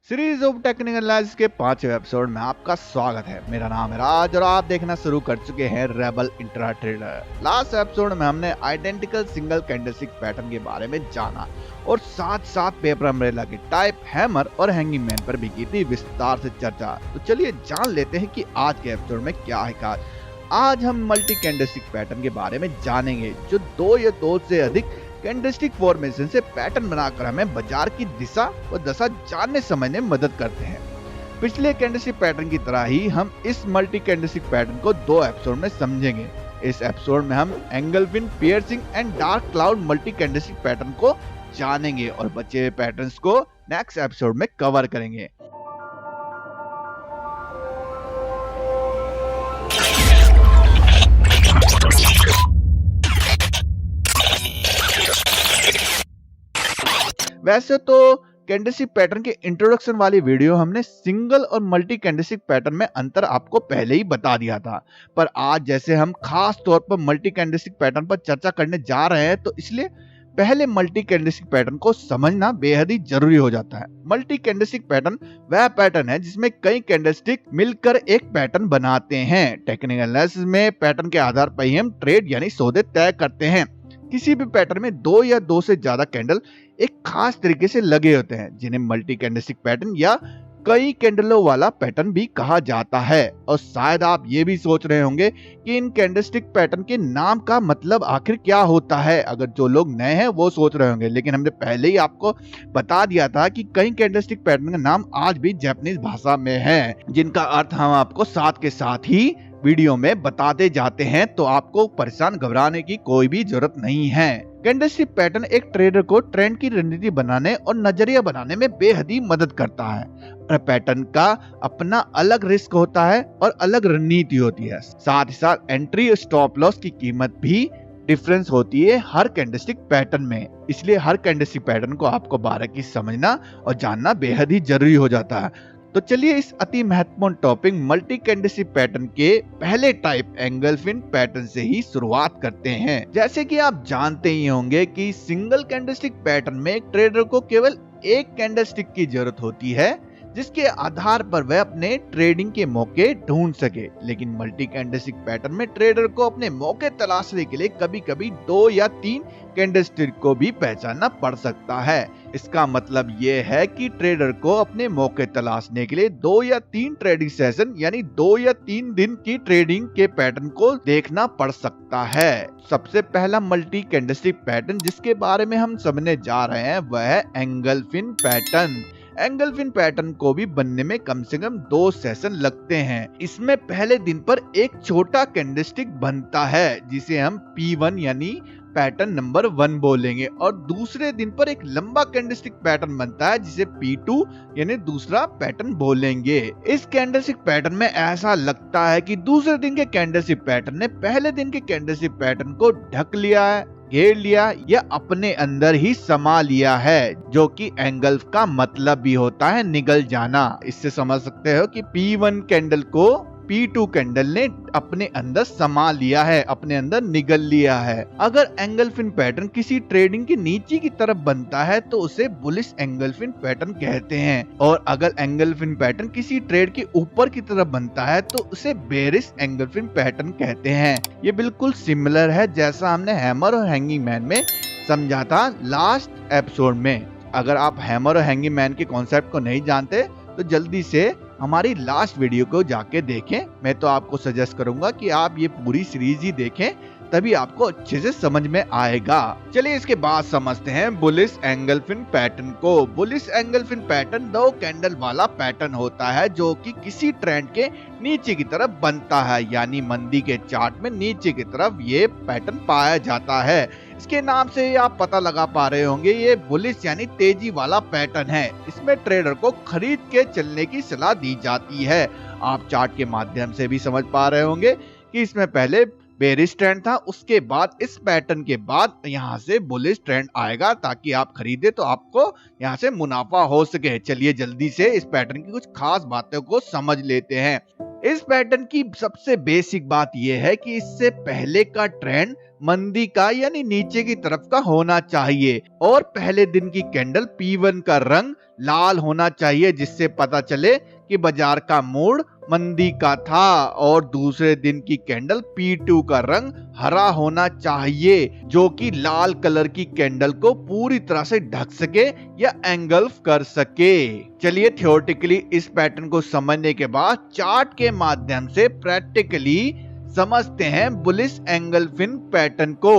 Series of technical analysis के 5वें episode में आपका स्वागत है। मेरा नाम है राज और आप देखना शुरू कर चुके हैं rebel intra trader. Last episode में हमने आइडेंटिकल सिंगल कैंडलस्टिक पैटर्न के बारे में जाना और साथ साथ पेपर अम्ब्रेला की टाइप, हैमर और हैंगिंग मैन पर भी की थी विस्तार से चर्चा। तो चलिए जान लेते हैं कि आज के एपिसोड में क्या है खास। आज हम मल्टी कैंडलस्टिक पैटर्न के बारे में जानेंगे जो दो या दो से अधिक कैंडलस्टिक फॉर्मेशन से पैटर्न बनाकर हमें बाजार की दिशा और दशा जानने समझने में मदद करते हैं। पिछले कैंडलस्टिक पैटर्न की तरह ही हम इस मल्टी कैंडलस्टिक पैटर्न को 2 एपिसोड में समझेंगे। इस एपिसोड में हम engulfing, piercing and dark cloud multi candlestick pattern को जानेंगे और बचे हुए पैटर्न्स को नेक्स्ट एपिसोड में कवर करेंगे। वैसे तो कैंडलस्टिक पैटर्न के इंट्रोडक्शन वाली वीडियो हमने सिंगल और मल्टी कैंडलस्टिक पैटर्न में अंतर आपको पहले ही बता दिया था, पर आज जैसे हम खास तौर पर मल्टी कैंडलस्टिक पैटर्न पर चर्चा करने जा रहे हैं तो इसलिए पहले मल्टी कैंडलस्टिक पैटर्न को समझना बेहद ही जरूरी हो जाता है। मल्टी कैंडलस्टिक पैटर्न वह पैटर्न है जिसमें कई कैंडलस्टिक मिलकर एक पैटर्न बनाते हैं। टेक्निकल एनालिसिस में पैटर्न के आधार पर ही हम ट्रेड यानी सौदे तय करते हैं। किसी भी पैटर्न में दो या दो से ज्यादा कैंडल एक खास तरीके से लगे होते हैं जिन्हें मल्टी कैंडलस्टिक पैटर्न या कई कैंडलों वाला पैटर्न भी कहा जाता है। और शायद आप ये भी सोच रहे होंगे कि इन कैंडलस्टिक पैटर्न के नाम का मतलब आखिर क्या होता है। अगर जो लोग नए हैं वो सोच रहे होंगे, लेकिन हमने पहले ही आपको बता दिया था कि कई कैंडलस्टिक पैटर्न का नाम आज भी जापानीज भाषा में है, जिनका अर्थ हम आपको साथ के साथ ही वीडियो में बताते जाते हैं, तो आपको परेशान घबराने की कोई भी जरूरत नहीं है। कैंडलस्टिक पैटर्न एक ट्रेडर को ट्रेंड की रणनीति बनाने और नजरिया बनाने में बेहद ही मदद करता है। और पैटर्न का अपना अलग रिस्क होता है और अलग रणनीति होती है। साथ ही साथ एंट्री और स्टॉप लॉस की कीमत भी डिफरेंस होती है हर कैंडलस्टिक पैटर्न में। इसलिए हर कैंडलस्टिक पैटर्न को आपको बारीकी समझना और जानना बेहद ही जरूरी हो जाता है। तो चलिए इस अति महत्वपूर्ण टॉपिक मल्टी कैंडलस्टिक पैटर्न के पहले टाइप एंगल्फिन पैटर्न से ही शुरुआत करते हैं। जैसे कि आप जानते ही होंगे कि सिंगल कैंडलस्टिक पैटर्न में एक ट्रेडर को केवल एक कैंडलस्टिक की जरूरत होती है जिसके आधार पर वह अपने ट्रेडिंग के मौके ढूंढ सके। लेकिन मल्टी कैंडलस्टिक पैटर्न में ट्रेडर को अपने मौके तलाशने के लिए कभी कभी 2 या 3 कैंडलस्टिक को भी पहचानना पड़ सकता है। इसका मतलब ये है कि ट्रेडर को अपने मौके तलाशने के लिए 2 या 3 ट्रेडिंग सेशन यानी 2 या 3 दिन की ट्रेडिंग के पैटर्न को देखना पड़ सकता है। सबसे पहला मल्टी कैंडलस्टिक पैटर्न जिसके बारे में हम समझने जा रहे हैं वह है एंगल्फिन पैटर्न। एंगल्फिन पैटर्न को भी बनने में कम से कम 2 सेशन लगते हैं। इसमें पहले दिन पर एक छोटा कैंडलस्टिक बनता है जिसे हम P1 यानी पैटर्न नंबर 1 बोलेंगे और दूसरे दिन पर एक लंबा कैंडलस्टिक पैटर्न बनता है जिसे P2 यानी दूसरा पैटर्न बोलेंगे। इस कैंडलस्टिक पैटर्न में ऐसा लगता है कि दूसरे दिन के कैंडलस्टिक पैटर्न ने पहले दिन के कैंडलस्टिक पैटर्न को ढक लिया है, घेर लिया या अपने अंदर ही समा लिया है, जो कि एंगल्फ का मतलब भी होता है निगल जाना। इससे समझ सकते हो कि P1 कैंडल को P2 कैंडल ने अपने अंदर समा लिया है, अपने अंदर निगल लिया है। अगर एंगल्फिन पैटर्न किसी ट्रेडिंग के नीचे की तरफ बनता है तो उसे बुलिश एंगल्फिन पैटर्न कहते हैं, और अगर एंगल्फिन पैटर्न किसी ट्रेड के ऊपर की तरफ बनता है तो उसे बेरिश एंगल्फिन पैटर्न कहते हैं। ये बिल्कुल सिमिलर है जैसा हमने हैमर और हैंगिंग मैन में समझा था लास्ट एपिसोड में। अगर आप हैमर और हैंगिंग मैन के कॉन्सेप्ट को नहीं जानते तो जल्दी से हमारी लास्ट वीडियो को जाके देखें। मैं तो आपको सजेस्ट करूंगा कि आप ये पूरी सीरीज ही देखें, तभी आपको अच्छे से समझ में आएगा। चलिए इसके बाद समझते हैं बुलिश एंगल्फिन पैटर्न को। बुलिश एंगल्फिन पैटर्न 2 कैंडल वाला पैटर्न होता है जो कि किसी ट्रेंड के नीचे की तरफ बनता है, यानी मंदी के चार्ट में नीचे की तरफ ये पैटर्न पाया जाता है। इसके नाम से ही आप पता लगा पा रहे होंगे ये बुलिश यानी तेजी वाला पैटर्न है। इसमें ट्रेडर को खरीद के चलने की सलाह दी जाती है। आप चार्ट के माध्यम से भी समझ पा रहे होंगे कि इसमें पहले बेरिश ट्रेंड था, उसके बाद इस पैटर्न के बाद यहाँ से बुलिश ट्रेंड आएगा ताकि आप खरीदे तो आपको यहाँ से मुनाफा हो सके। चलिए जल्दी से इस पैटर्न की कुछ खास बातों को समझ लेते हैं। इस पैटर्न की सबसे बेसिक बात यह है कि इससे पहले का ट्रेंड मंदी का यानी नीचे की तरफ का होना चाहिए और पहले दिन की कैंडल P1 का रंग लाल होना चाहिए, जिससे पता चले कि बाजार का मूड मंदी का था, और दूसरे दिन की कैंडल P2 का रंग हरा होना चाहिए, जो कि लाल कलर की कैंडल को पूरी तरह से ढक सके या एंगल्फ कर सके। चलिए थ्योरेटिकली इस पैटर्न को समझने के बाद चार्ट के माध्यम से प्रैक्टिकली समझते हैं बुलिश एंगल्फिन पैटर्न को।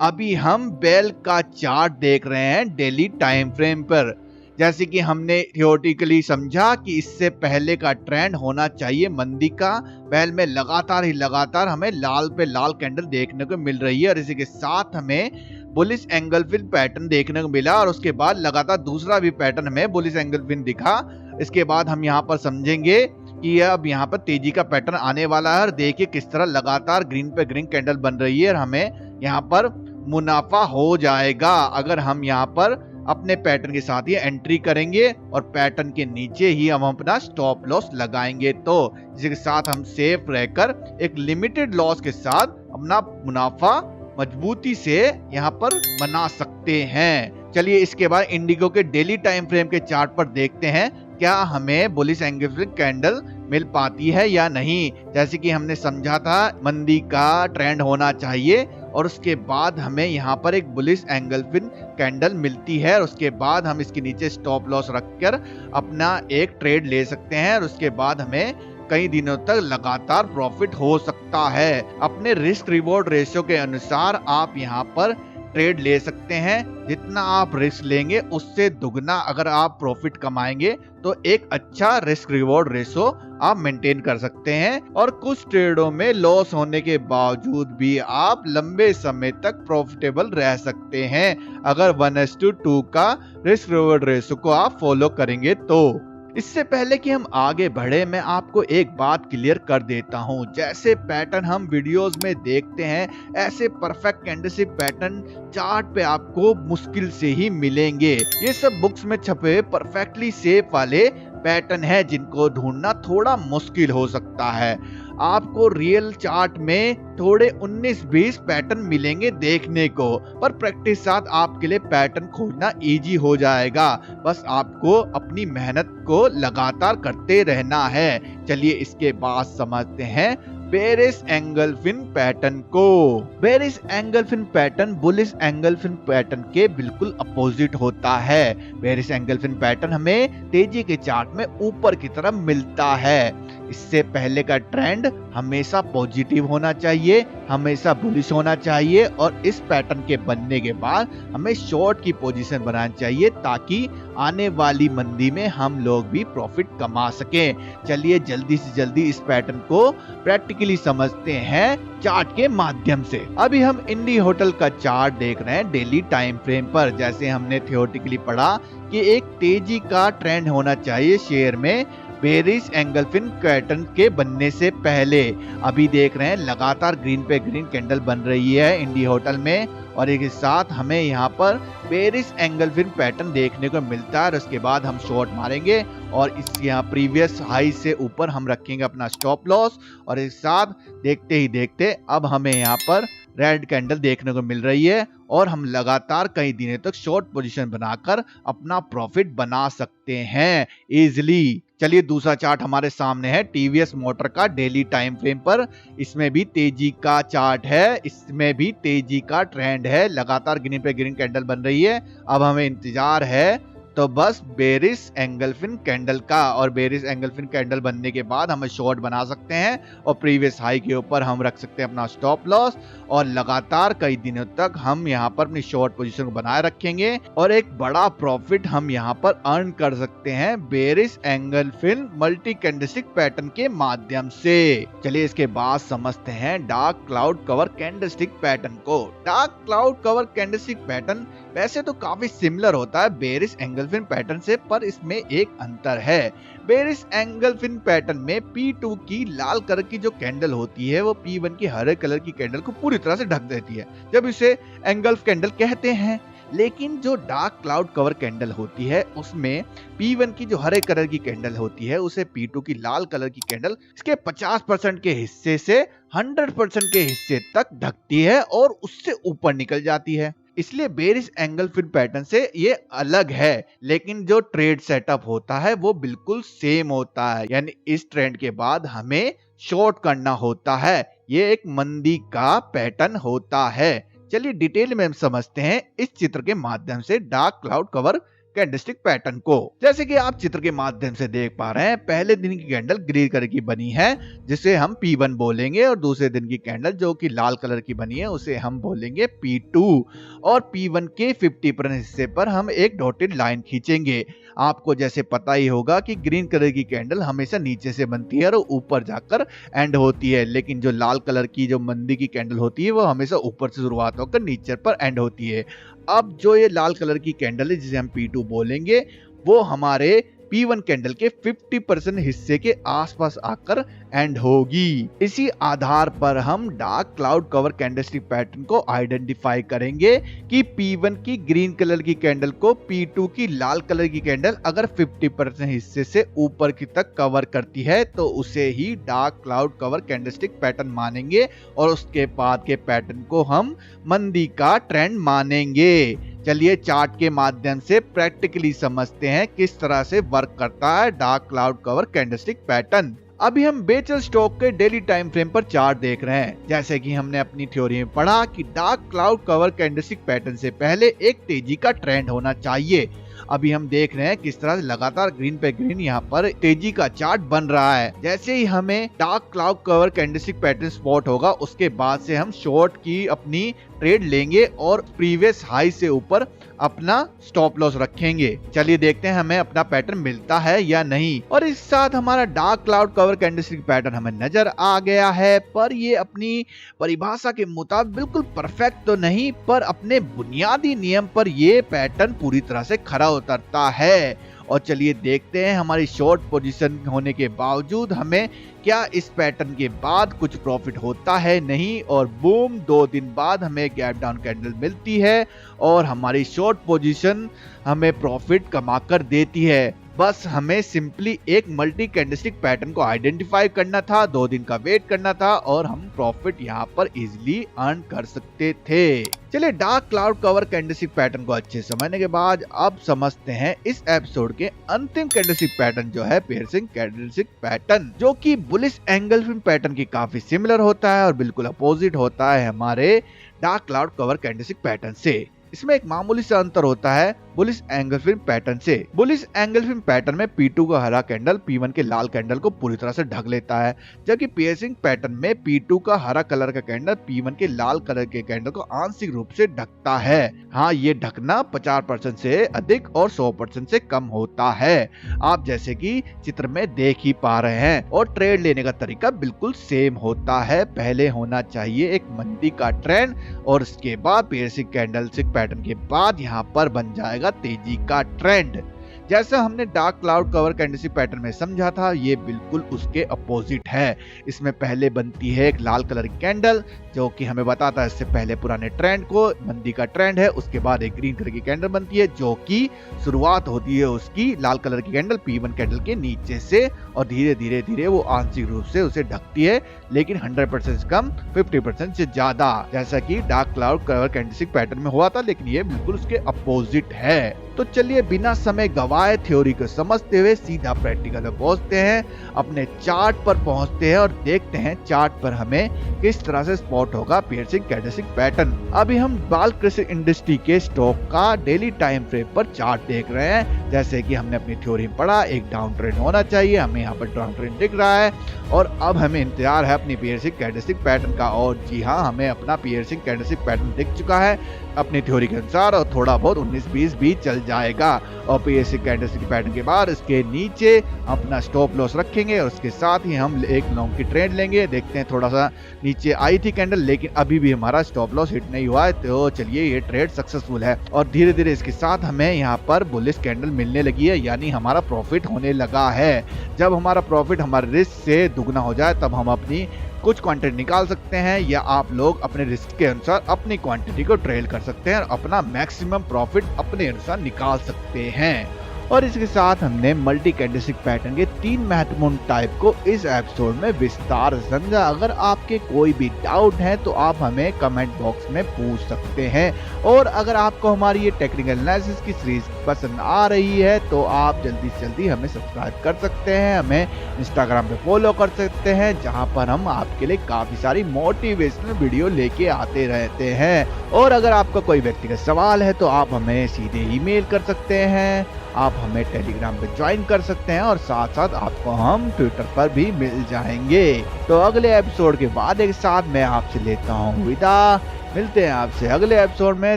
अभी हम बेल का चार्ट देख रहे हैं डेली टाइम फ्रेम पर। जैसे कि हमने थियोरेटिकली समझा कि इससे पहले का ट्रेंड होना चाहिए मंदी का। बेल में लगातार हमें लाल पे लाल कैंडल देखने को मिल रही है और इसी के साथ हमें बुलिश एंगल्फिन पैटर्न देखने को मिला, और उसके बाद लगातार दूसरा भी पैटर्न हमें बुलिश एंगल्फिन दिखा। इसके बाद हम यहाँ पर समझेंगे कि अब यहाँ पर तेजी का पैटर्न आने वाला है, और देखिए किस तरह लगातार ग्रीन पे ग्रीन कैंडल बन रही है और हमें यहाँ पर मुनाफा हो जाएगा अगर हम यहाँ पर अपने पैटर्न के साथ ही एंट्री करेंगे और पैटर्न के नीचे ही हम अपना स्टॉप लॉस लगाएंगे, तो जिसके साथ हम सेफ रहकर एक लिमिटेड लॉस के साथ अपना मुनाफा मजबूती से यहाँ पर बना सकते हैं। चलिए इसके बाद इंडिगो के डेली टाइम फ्रेम के चार्ट पर देखते हैं क्या हमें बुलिश एंगल्फिन कैंडल मिल पाती है या नहीं। जैसे कि हमने समझा था मंदी का ट्रेंड होना चाहिए और उसके बाद हमें यहाँ पर एक बुलिश एंगल्फिन कैंडल मिलती है और उसके बाद हम इसके नीचे स्टॉप लॉस रखकर अपना एक ट्रेड ले सकते हैं और उसके बाद हमें कई दिनों तक लगातार प्रॉफिट हो सकता है। अपने रिस्क रिवॉर्ड रेशियो के अनुसार आप यहाँ पर ट्रेड ले सकते हैं। जितना आप रिस्क लेंगे उससे दुगना अगर आप प्रॉफिट कमाएंगे तो एक अच्छा रिस्क रिवॉर्ड रेशो आप मेंटेन कर सकते हैं, और कुछ ट्रेडों में लॉस होने के बावजूद भी आप लंबे समय तक प्रॉफिटेबल रह सकते हैं अगर 1:2 का रिस्क रिवॉर्ड रेशो को आप फॉलो करेंगे तो। इससे पहले कि हम आगे बढ़े मैं आपको एक बात क्लियर कर देता हूं। जैसे पैटर्न हम वीडियोस में देखते हैं ऐसे परफेक्ट कैंडलस्टिक पैटर्न चार्ट पे आपको मुश्किल से ही मिलेंगे। ये सब बुक्स में छपे परफेक्टली सेफ वाले पैटर्न है जिनको ढूंढना थोड़ा मुश्किल हो सकता है। आपको रियल चार्ट में थोड़े 19-20 पैटर्न मिलेंगे देखने को, पर प्रैक्टिस साथ आपके लिए पैटर्न खोजना इजी हो जाएगा। बस आपको अपनी मेहनत को लगातार करते रहना है। चलिए इसके बाद समझते हैं बेरिश एंगल्फिन पैटर्न को। बेरिश एंगल्फिन पैटर्न बुलिश एंगल्फिन पैटर्न के बिल्कुल अपोजिट होता है। बेरिश एंगल्फिन पैटर्न हमें तेजी के चार्ट में ऊपर की तरफ मिलता है। इससे पहले का ट्रेंड हमेशा पॉजिटिव होना चाहिए, हमेशा बुलिश होना चाहिए, और इस पैटर्न के बनने के बाद हमें शॉर्ट की पोजीशन बनानी चाहिए ताकि आने वाली मंदी में हम लोग भी प्रॉफिट कमा सकें। चलिए जल्दी से जल्दी इस पैटर्न को प्रैक्टिकली समझते हैं चार्ट के माध्यम से। अभी हम इंडी होटल का चार्ट देख रहे हैं डेली टाइम फ्रेम पर। जैसे हमने थियोरेटिकली पढ़ा कि एक तेजी का ट्रेंड होना चाहिए शेयर में बेरिश एंगल्फिन पैटर्न के बनने से पहले। अभी देख रहे हैं लगातार ग्रीन पे ग्रीन कैंडल बन रही है इंडी होटल में, और एक साथ हमें यहाँ पर बेरिश एंगल्फिन पैटर्न देखने को मिलता है। और उसके बाद हम शॉर्ट मारेंगे और इस यहाँ प्रीवियस हाई से ऊपर हम रखेंगे अपना स्टॉप लॉस, और एक साथ देखते ही देखते अब हमें यहाँ पर रेड कैंडल देखने को मिल रही है और हम लगातार कई दिनों तक शॉर्ट पोजीशन बनाकर अपना प्रॉफिट बना सकते हैं इजीली। चलिए दूसरा चार्ट हमारे सामने है टीवीएस मोटर का डेली टाइम फ्रेम पर। इसमें भी तेजी का चार्ट है, इसमें भी तेजी का ट्रेंड है, लगातार ग्रीन पे ग्रीन कैंडल बन रही है। अब हमें इंतजार है तो बस बेरिश एंगल्फिन कैंडल का, और बेरिश एंगल्फिन कैंडल बनने के बाद हम शॉर्ट बना सकते हैं और प्रीवियस हाई के ऊपर हम रख सकते हैं अपना स्टॉप लॉस, और लगातार कई दिनों तक हम यहाँ पर अपनी शॉर्ट पोजीशन को बनाए रखेंगे और एक बड़ा प्रॉफिट हम यहाँ पर अर्न कर सकते हैं bearish engulfing multi candlestick pattern के माध्यम से। चलिए इसके बाद समझते हैं dark cloud cover candlestick pattern को। Dark cloud cover candlestick pattern वैसे तो काफी सिमिलर होता है बेरिश एंगल्फिन पैटर्न से, पर इसमें एक अंतर है। बेरिश एंगल्फिन पैटर्न में P2 की लाल कलर की जो कैंडल होती है वो P1 की हरे कलर की कैंडल को पूरी तरह से ढक देती है, जब इसे एंगल्फ कैंडल कहते हैं। लेकिन जो डार्क क्लाउड कवर कैंडल होती है उसमें P1 की जो हरे कलर की कैंडल होती है उसे P2 की लाल कलर की कैंडल इसके 50% के हिस्से से 100% के हिस्से तक ढकती है और उससे ऊपर निकल जाती है। इसलिए बेरिश एंगल फिन पैटर्न से ये अलग है, लेकिन जो ट्रेड सेटअप होता है वो बिल्कुल सेम होता है। यानी इस ट्रेंड के बाद हमें शॉर्ट करना होता है। ये एक मंदी का पैटर्न होता है। चलिए डिटेल में हम समझते हैं इस चित्र के माध्यम से dark cloud cover candlestick pattern को। जैसे कि आप चित्र के माध्यम से देख पा रहे हैं, पहले दिन की कैंडल ग्रीन कलर की बनी है जिसे हम P1 बोलेंगे, और दूसरे दिन की कैंडल जो कि लाल कलर की बनी है उसे हम बोलेंगे P2, और P1 के 50% हिस्से पर हम एक डॉटेड लाइन खींचेंगे। आपको जैसे पता ही होगा कि ग्रीन कलर की कैंडल हमेशा नीचे से बनती है और ऊपर जाकर एंड होती है, लेकिन जो लाल कलर की जो मंदी की कैंडल होती है वो हमेशा ऊपर से शुरुआत होकर नीचे पर एंड होती है। अब जो ये लाल कलर की कैंडल है जिसे हम P2 बोलेंगे वो हमारे P1 कैंडल के 50% हिस्से के आसपास आकर एंड होगी। इसी आधार पर हम dark cloud cover candlestick pattern को आइडेंटिफाई करेंगे कि P1 की ग्रीन कलर की कैंडल को P2 की लाल कलर की कैंडल अगर 50% हिस्से से ऊपर की तक कवर करती है तो उसे ही dark cloud cover candlestick pattern मानेंगे, और उसके बाद के पैटर्न को हम मंदी का ट्रेंड मानेंगे। चलिए चार्ट के माध्यम से प्रैक्टिकली समझते हैं किस तरह से वर्क करता है dark cloud cover candlestick pattern. अभी हम बेचल स्टॉक के डेली टाइम फ्रेम पर चार्ट देख रहे हैं। जैसे कि हमने अपनी थ्योरी में पढ़ा कि dark cloud cover candlestick pattern से पहले एक तेजी का ट्रेंड होना चाहिए। अभी हम देख रहे हैं किस तरह से लगातार ग्रीन पे ग्रीन यहाँ पर तेजी का चार्ट बन रहा है। जैसे ही हमें dark cloud cover candlestick pattern spot होगा उसके बाद से हम शॉर्ट की अपनी ट्रेड लेंगे और प्रीवियस हाई से ऊपर अपना स्टॉप लॉस रखेंगे। चलिए देखते हैं हमें अपना पैटर्न मिलता है या नहीं। और इस साथ हमारा dark cloud cover candlestick pattern हमें नजर आ गया है, पर ये अपनी परिभाषा के मुताबिक बिल्कुल परफेक्ट तो नहीं, पर अपने बुनियादी नियम पर ये पैटर्न पूरी तरह से खरा उतरता है। और चलिए देखते हैं हमारी शॉर्ट पोजीशन होने के बावजूद हमें क्या इस पैटर्न के बाद कुछ प्रॉफिट होता है नहीं। और बूम, 2 दिन बाद हमें गैप डाउन कैंडल मिलती है और हमारी शॉर्ट पोजीशन हमें प्रॉफिट कमा कर देती है। बस हमें सिंपली एक मल्टी कैंडलस्टिक पैटर्न को आइडेंटिफाई करना था, 2 दिन का वेट करना था और हम प्रॉफिट यहाँ पर इजीली अर्न कर सकते थे। चलिए dark cloud cover candlestick pattern को अच्छे समझने के बाद अब समझते हैं इस एपिसोड के अंतिम कैंडलस्टिक पैटर्न जो है पियर्सिंग कैंडलस्टिक पैटर्न, जो कि बुलिश एंगल्फिंग पैटर्न की काफी सिमिलर होता है और बिल्कुल अपोजिट होता है हमारे dark cloud cover candlestick pattern से। इसमें एक मामूली सा अंतर होता है बुलिश एंगल्फिंग पैटर्न से। बुलिश एंगल्फिंग पैटर्न में P2 का हरा कैंडल P1 के लाल कैंडल को पूरी तरह से ढक लेता है, जबकि पियर्सिंग पैटर्न में P2 का हरा कलर का कैंडल P1 के लाल कलर के कैंडल को आंशिक रूप से ढकता है। हाँ, ये ढकना 50% से अधिक और 100% से कम होता है, आप जैसे कि चित्र में देख ही पा रहे हैं। और ट्रेड लेने का तरीका बिल्कुल सेम होता है। पहले होना चाहिए एक मंदी का ट्रेंड और उसके बाद पियर्सिंग कैंडलस्टिक पैटर्न के बाद यहाँ पर बन जाएगा तेजी का ट्रेंड। जैसा हमने dark cloud cover candlestick pattern में समझा था, ये बिल्कुल उसके अपोजिट है। इसमें पहले बनती है एक लाल कलर की कैंडल जो कि हमें बताता है इससे पहले पुराने ट्रेंड को मंदी का ट्रेंड है। उसके बाद एक ग्रीन कलर की कैंडल बनती है जो कि शुरुआत होती है उसकी लाल कलर की कैंडल P1 कैंडल के नीचे से, और धीरे धीरे धीरे वो आंशिक रूप से उसे ढकती है, लेकिन 100% से कम, 50% से ज्यादा, जैसा कि dark cloud cover candlestick pattern में हुआ था। लेकिन ये बिल्कुल उसके अपोजिट है। तो चलिए बिना समय गवाए थ्योरी को समझते हुए सीधा प्रैक्टिकल में पहुंचते हैं, अपने चार्ट पर पहुंचते हैं और देखते हैं चार्ट पर हमें किस तरह से स्पॉट होगा पियर्सिंग कैंडलस्टिक पैटर्न। अभी हम बालकृष्ण इंडस्ट्री के स्टॉक का डेली टाइम फ्रेम पर चार्ट देख रहे हैं। जैसे कि हमने अपनी थ्योरी में पढ़ा एक डाउन ट्रेंड होना चाहिए, हमें यहाँ पर डाउन ट्रेंड दिख रहा है और अब हमें इंतजार है अपनी पियर्सिंग कैंडलस्टिक पैटर्न का। और जी हाँ, हमें अपना पियर्सिंग कैंडलस्टिक पैटर्न दिख चुका है अपनी थ्योरी के अनुसार, और थोड़ा बहुत 19-20 भी चल जाएगा। और पियर्सिंग कैंडलस्टिक पैटर्न के बाद इसके नीचे अपना स्टॉप लॉस रखेंगे और उसके साथ ही हम एक लॉन्ग की ट्रेंड लेंगे। देखते हैं, थोड़ा सा नीचे आई थी कैंडल लेकिन अभी भी हमारा स्टॉप लॉस हिट नहीं हुआ है, तो चलिए ये ट्रेड सक्सेसफुल है। और धीरे धीरे इसके साथ हमें यहाँ पर बुलिश कैंडल मिलने लगी है, यानी हमारा प्रॉफिट होने लगा है। जब हमारा प्रॉफिट हमारे रिस्क से दुगना हो जाए तब हम अपनी कुछ क्वांटिटी निकाल सकते हैं, या आप लोग अपने रिस्क के अनुसार अपनी क्वांटिटी को ट्रेल कर सकते हैं और अपना मैक्सिमम प्रॉफिट अपने अनुसार निकाल सकते हैं। और इसके साथ हमने मल्टी कैंडलस्टिक पैटर्न के 3 महत्वपूर्ण टाइप को इस एपिसोड में विस्तार से समझा। अगर आपके कोई भी डाउट है तो आप हमें कमेंट बॉक्स में पूछ सकते हैं, और अगर आपको हमारी ये टेक्निकल एनालिसिस की सीरीज पसंद आ रही है तो आप जल्दी से जल्दी हमें सब्सक्राइब कर सकते हैं, हमें इंस्टाग्राम पे फॉलो कर सकते हैं, जहां पर हम आपके लिए काफी सारी मोटिवेशनल वीडियो लेके आते रहते हैं। और अगर आपका कोई व्यक्तिगत सवाल है तो आप हमें सीधे ईमेल कर सकते हैं, आप हमें टेलीग्राम पे ज्वाइन कर सकते हैं, और साथ साथ आपको हम ट्विटर पर भी मिल जाएंगे। तो अगले एपिसोड के बाद एक साथ मैं आपसे लेता हूँ विदा। मिलते हैं आपसे अगले एपिसोड में,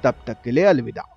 तब तक के लिए अलविदा।